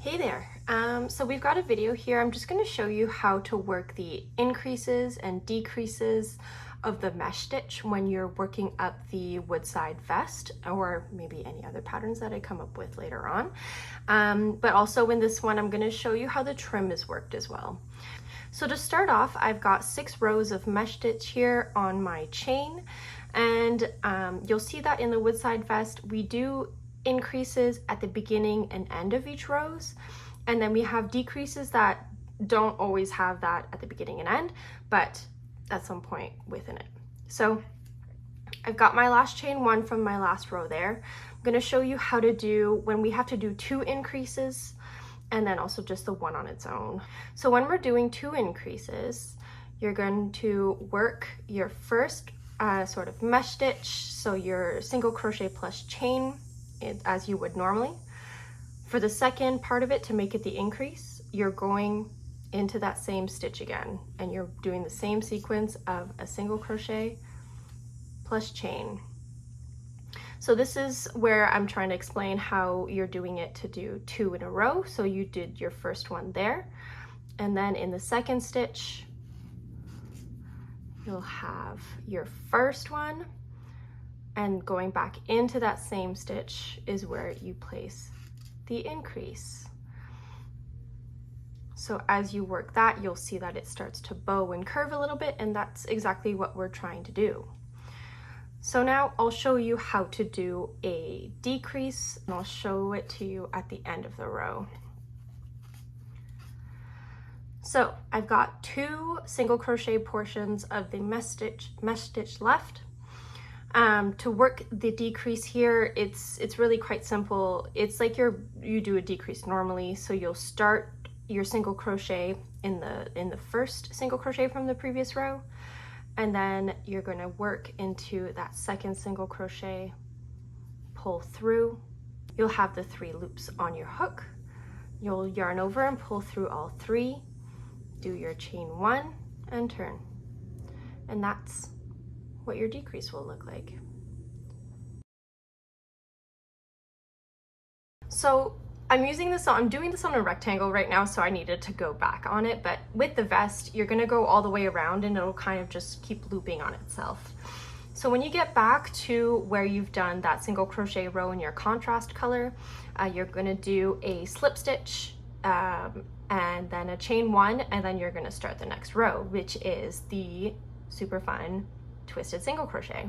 Hey there, so we've got a video here. I'm just going to show you how to work the increases and decreases of the mesh stitch when you're working up the Woodside Vest, or maybe any other patterns that I come up with later on. But also in this one, I'm going to show you how the trim is worked as well. So to start off, I've got 6 rows of mesh stitch here on my chain, and you'll see that in the Woodside Vest, we do increases at the beginning and end of each rows, and then we have decreases that don't always have that at the beginning and end, but at some point within it. So I've got my last chain 1 from my last row there. I'm going to show you how to do when we have to do 2 increases and then also just the 1 on its own. So when we're doing 2 increases, you're going to work your first sort of mesh stitch, so your single crochet plus chain as you would normally. For the second part of it, to make it the increase, you're going into that same stitch again, and you're doing the same sequence of a single crochet plus chain. So this is where I'm trying to explain how you're doing it to do 2 in a row. So you did your first one there, and then in the second stitch, you'll have your first one, and going back into that same stitch is where you place the increase. So as you work that, you'll see that it starts to bow and curve a little bit, and that's exactly what we're trying to do. So now I'll show you how to do a decrease, and I'll show it to you at the end of the row. So I've got 2 single crochet portions of the mesh stitch left. To work the decrease here, it's really quite simple. It's like you do a decrease normally, so you'll start your single crochet in the first single crochet from the previous row, and then you're going to work into that second single crochet, pull through. You'll have the 3 loops on your hook. You'll yarn over and pull through all 3, do your chain 1 and turn, and that's what your decrease will look like. So I'm doing this on a rectangle right now, so I needed to go back on it, but with the vest, you're gonna go all the way around and it'll kind of just keep looping on itself. So when you get back to where you've done that single crochet row in your contrast color, you're gonna do a slip stitch and then a chain 1, and then you're gonna start the next row, which is the super fun twisted single crochet.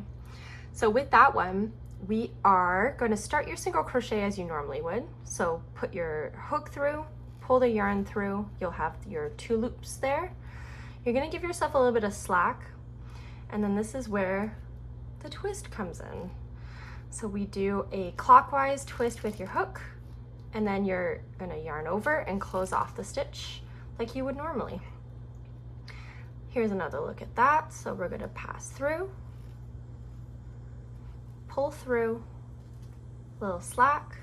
So with that one, we are going to start your single crochet as you normally would. So put your hook through, pull the yarn through, you'll have your 2 loops there. You're going to give yourself a little bit of slack, and then this is where the twist comes in. So we do a clockwise twist with your hook, and then you're going to yarn over and close off the stitch like you would normally. Here's another look at that. So we're going to pass through, pull through, little slack,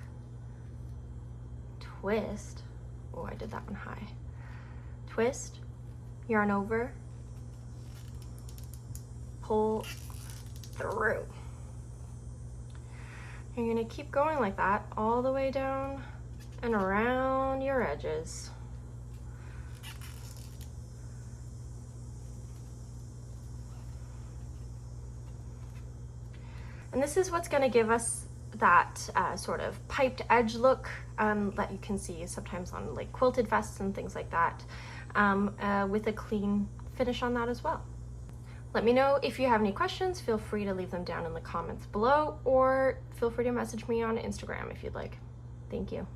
twist. Oh, I did that one high. Twist, yarn over, pull through. You're going to keep going like that all the way down and around your edges. And this is what's going to give us that sort of piped edge look that you can see sometimes on like quilted vests and things like that, with a clean finish on that as well. Let me know if you have any questions. Feel free to leave them down in the comments below, or feel free to message me on Instagram if you'd like. Thank you.